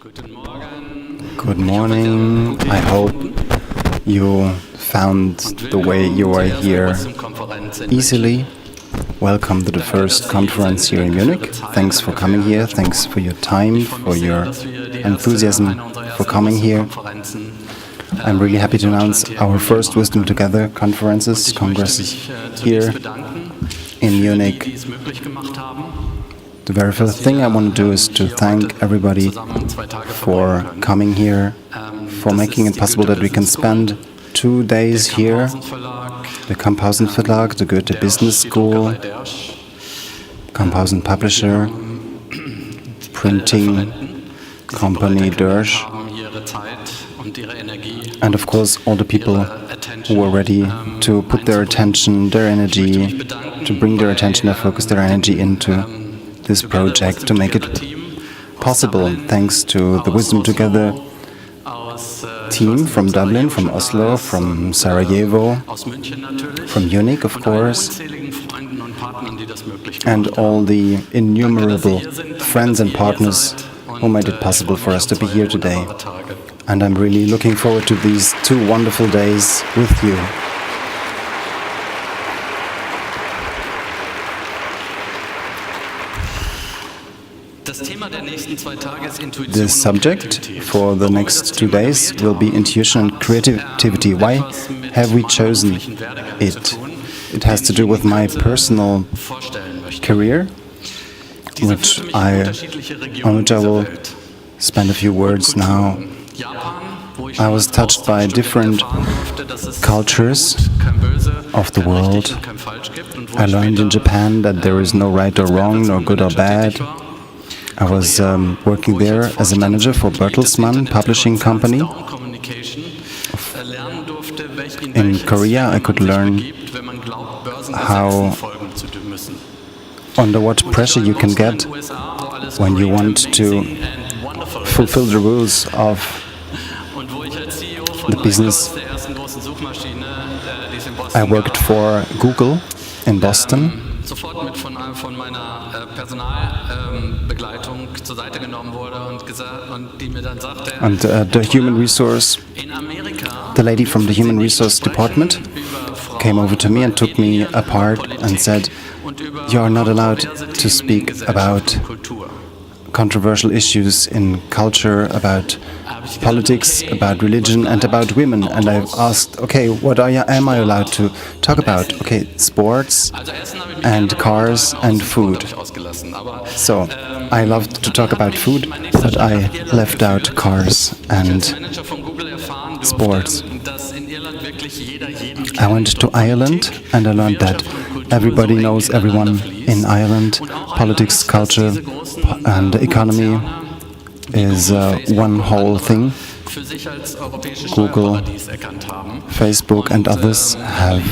Good morning. I hope you found the way you are here easily. Welcome to the first conference here in Munich. Thanks for coming here. Thanks for your time, for your enthusiasm for coming here. I'm really happy to announce our first Wisdom Together congresses here in Munich. The very first thing I want to do is to thank everybody for coming here, for making it possible that we can spend 2 days here. The Kamphausen Verlag, the Goethe Business School, Kamphausen Publisher, Printing Company Dersch, and of course all the people who were ready to put their attention, their energy, to bring their attention, their focus, their energy into this project to make it possible. Thanks to the Wisdom Together team from Dublin, from Oslo, from Sarajevo, from Munich, of course, and all the innumerable friends and partners who made it possible for us to be here today. And I'm really looking forward to these 2 wonderful days with you. The subject for the next 2 days will be intuition and creativity. Why have we chosen it? It has to do with my personal career, on which I will spend a few words now. I was touched by different cultures of the world. I learned in Japan that there is no right or wrong, no good or bad. I was working there as a manager for Bertelsmann publishing company. In Korea, I could learn how, under what pressure you can get when you want to fulfill the rules of the business. I worked for Google in Boston. And the human resource, the lady from the human resource department came over to me and took me apart and said, "You are not allowed to speak about controversial issues in culture, about politics, about religion and about women." And I asked, okay, what am I allowed to talk about? Okay, sports and cars and food. So I loved to talk about food, but I left out cars and sports. I went to Ireland and I learned that everybody knows everyone in Ireland. Politics, culture and economy is one whole thing. Google, Facebook and others have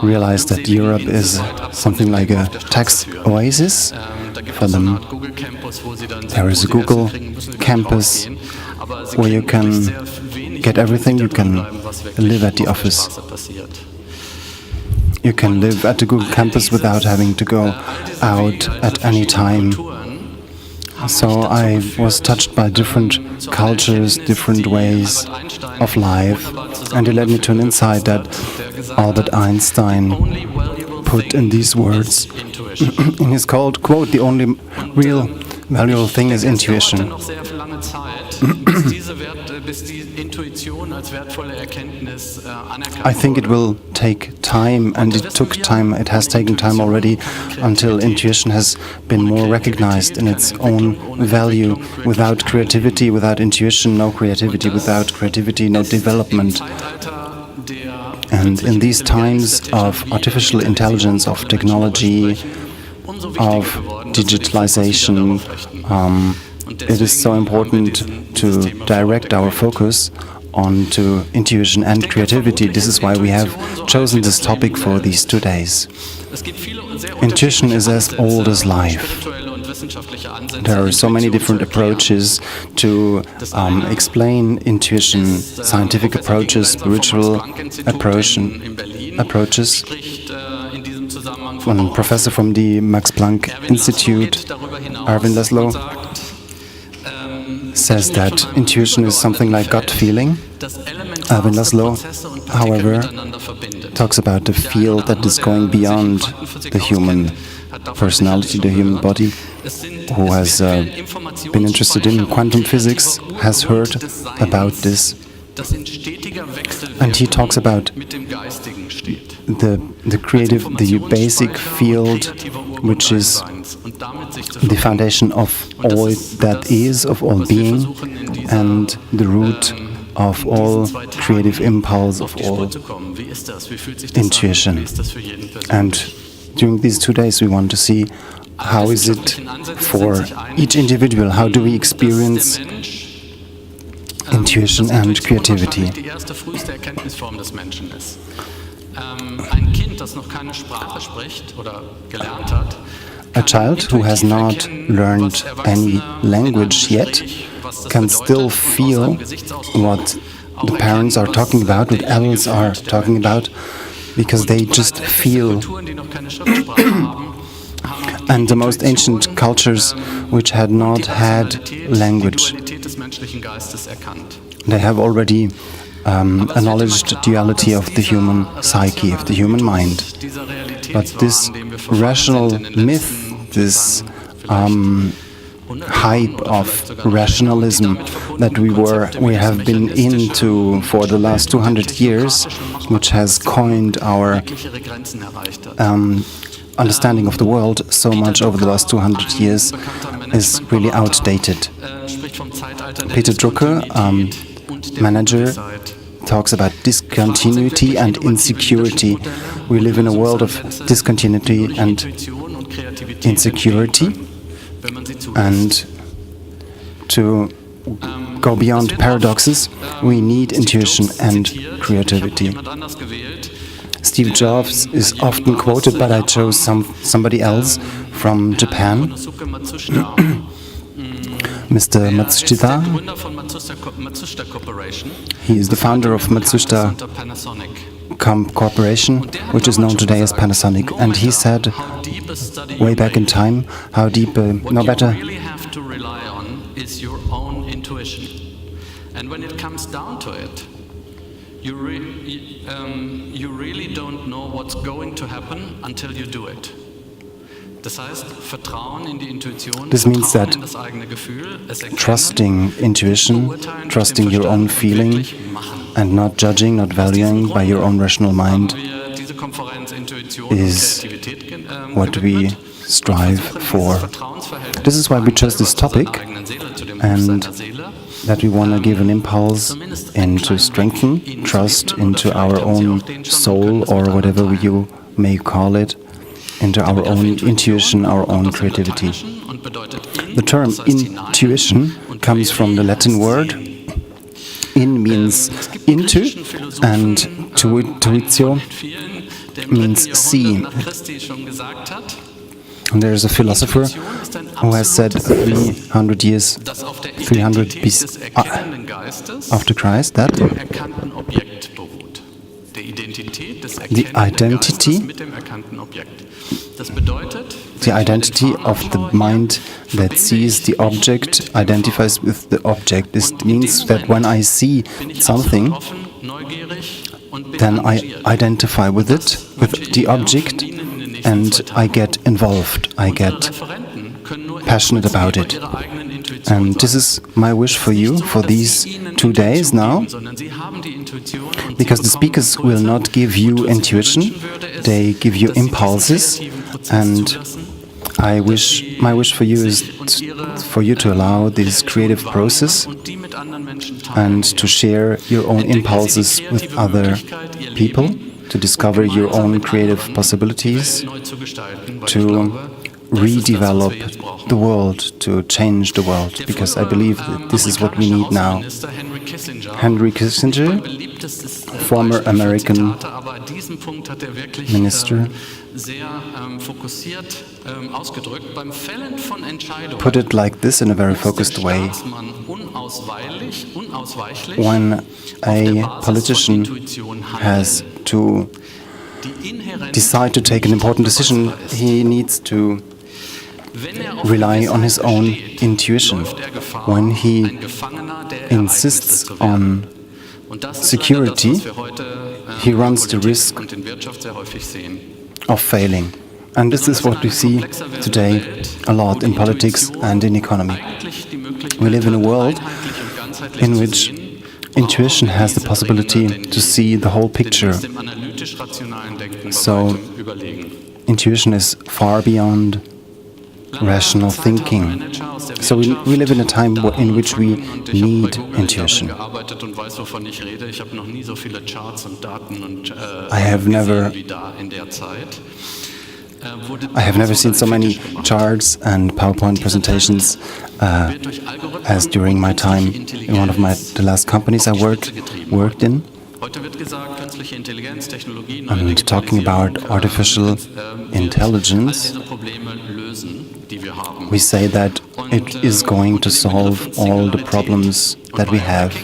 realized that Europe is something like a tax oasis for them. There is a Google campus where you can get everything. You can live at the office. You can live at the Google campus without having to go out at any time. So I was touched by different cultures, different ways of life, and it led me to an insight that Albert Einstein put in these words in his quote, "The only real valuable thing is intuition." I think it will take time, and it took time, it has taken time already, until intuition has been more recognized in its own value. Without creativity, without intuition, no creativity. Without creativity, no development. And in these times of artificial intelligence, of technology, of digitalization, it is so important to direct our focus onto intuition and creativity. This is why we have chosen this topic for these 2 days. Intuition is as old as life. There are so many different approaches to explain intuition, scientific approaches, spiritual approaches. One professor from the Max Planck Institute, Arvind Laszlo, says that intuition is something like gut feeling. Erwin Laszlo, however, talks about the field that is going beyond the human personality, the human body. Who has been interested in quantum physics has heard about this. And he talks about the creative, the basic field, which is the foundation of all that is, of all being, and the root of all creative impulse, of all intuition. And during these 2 days we want to see how is it for each individual, how do we experience intuition and creativity. A child who has not learned any language yet can still feel what the parents are talking about, what adults are talking about, because they just feel. And the most ancient cultures which had not had language, they have already acknowledged the duality of the human psyche, of the human mind. But this rational myth, this hype of rationalism that we have been into for the last 200 years, which has coined our understanding of the world so much over the last 200 years, is really outdated. Peter Drucker, manager, talks about discontinuity and insecurity. We live in a world of discontinuity and insecurity, and to go beyond paradoxes, we need intuition and creativity. Steve Jobs is often quoted, but I chose somebody else from Japan, Mr. Matsushita. He is the founder of Matsushita Corporation, which is known today as Panasonic. And he said, way back in time, how deep, no better. What you really have to rely on is your own intuition. And when it comes down to it, you really don't know what's going to happen until you do it. This means that trusting intuition, trusting your own feeling, and not judging, not valuing by your own rational mind is what we strive for. This is why we chose this topic, and that we want to give an impulse into strengthen trust into our own soul, or whatever you may call it, into our own intuition, our own creativity. The term intuition comes from the Latin word. In means into, and tuitio means see. And there is a philosopher who has said 300 years after Christ that the identity of the mind that sees the object identifies with the object. This means that when I see something, then I identify with it, with the object, and I get involved, I get passionate about it. And this is my wish for you for these 2 days now, because the speakers will not give you intuition, they give you impulses, and my wish for you is for you to allow this creative process and to share your own impulses with other people, to discover your own creative possibilities, to redevelop the world, to change the world, because I believe that this is what we need now. Henry Kissinger, former American minister, put it like this in a very focused way. When a politician has to decide to take an important decision, he needs to rely on his own intuition. When he insists on security, he runs the risk of failing. And this is what we see today a lot in politics and in economy. We live in a world in which intuition has the possibility to see the whole picture. So intuition is far beyond rational thinking. So we live in a time in which we need intuition. I have never seen so many charts and PowerPoint presentations as during my time in one of the last companies I worked in. And talking about artificial intelligence, we say that it is going to solve all the problems that we have.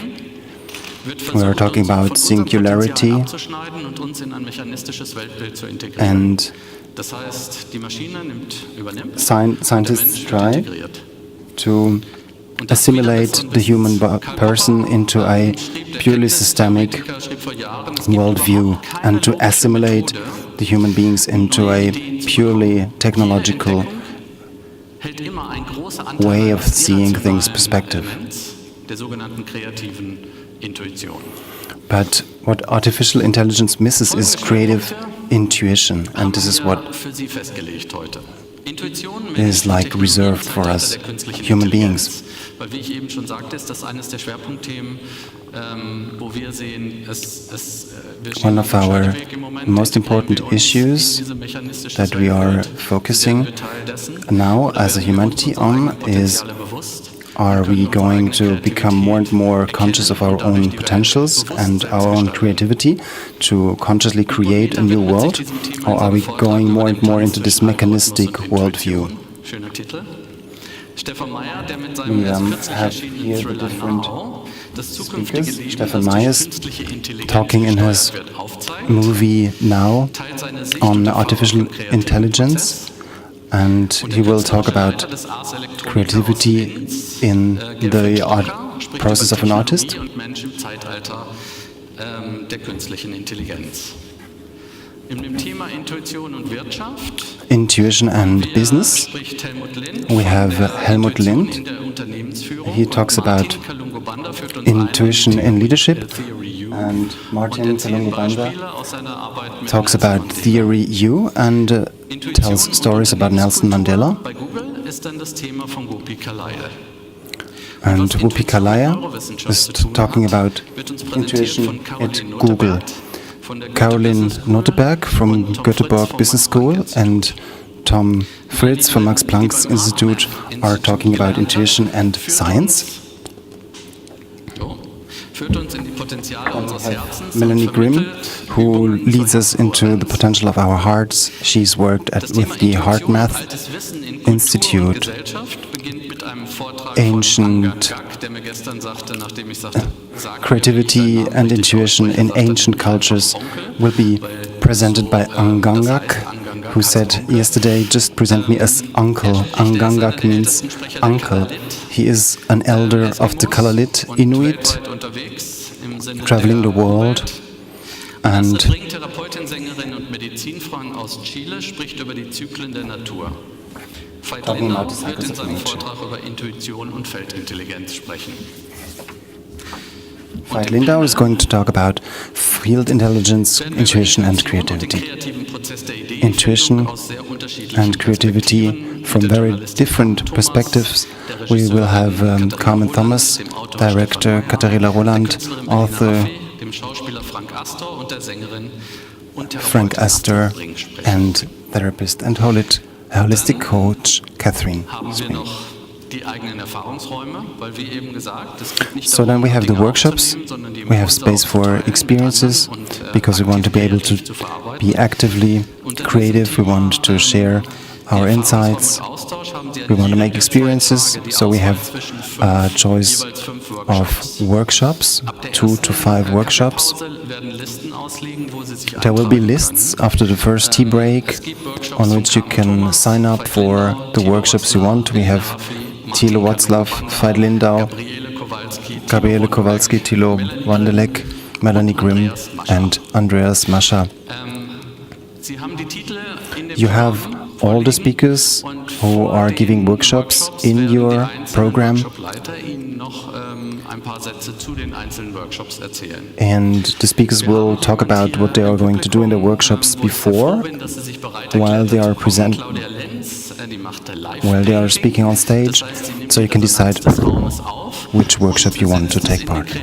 We are talking about singularity, and scientists try to assimilate the human person into a purely systemic worldview and to assimilate the human beings into a purely technological way of seeing things perspective. But what artificial intelligence misses is creative intuition, and this is what is like reserved for us human beings. One of our most important issues that we are focusing now as a humanity on is, are we going to become more and more conscious of our own potentials and our own creativity to consciously create a new world? Or are we going more and more into this mechanistic worldview? We have here the different speakers. Stefan Meyer talking in his movie now on artificial intelligence. And he will talk about creativity in the art process of an artist. Intuition and business. We have Helmut Lind. He talks about intuition in leadership. And Martin Kalungubanda talks about Theory U and tells stories about Nelson Mandela. And Whoopi Kalaya is talking about intuition at Google. Caroline Noteberg from Göteborg Business School and Tom Fritz from Max Planck Institute are talking about intuition and science. Melanie Grimm, who leads us into the potential of our hearts. She's worked with the Heart Math Institute. Ancient creativity and intuition in ancient cultures will be presented by Angangak, who said yesterday, just present me as uncle. Angangak means uncle. He is an elder of the Kalalit Inuit, traveling the world, and talking about the cycles of nature. Veit Lindau is going to talk about field intelligence, intuition and creativity. Intuition and creativity from very different perspectives. We will have Carmen Thomas, director, Katharina Roland, author, Frank Astor, and therapist and holistic coach Catherine Spring. So then we have the workshops, we have space for experiences, because we want to be able to be actively creative, we want to share our insights, We want to make experiences, so we have a choice of workshops, 2 to 5 workshops. There will be lists after the first tea break on which you can sign up for the workshops you want. We have Thilo Watzlaw, Veit Lindau, Gabriele Kowalski, Thilo Wandelek, Melanie Grimm and Andreas Mascha. You have all the speakers who are giving workshops in your program, and the speakers will talk about what they are going to do in the workshops before, while they are speaking on stage, so you can decide which workshop you want to take part in.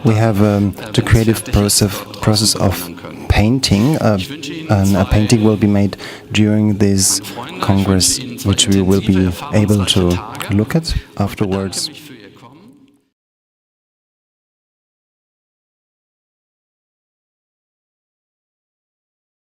We have the creative process of painting. A painting will be made during this Congress, which we will be able to look at afterwards.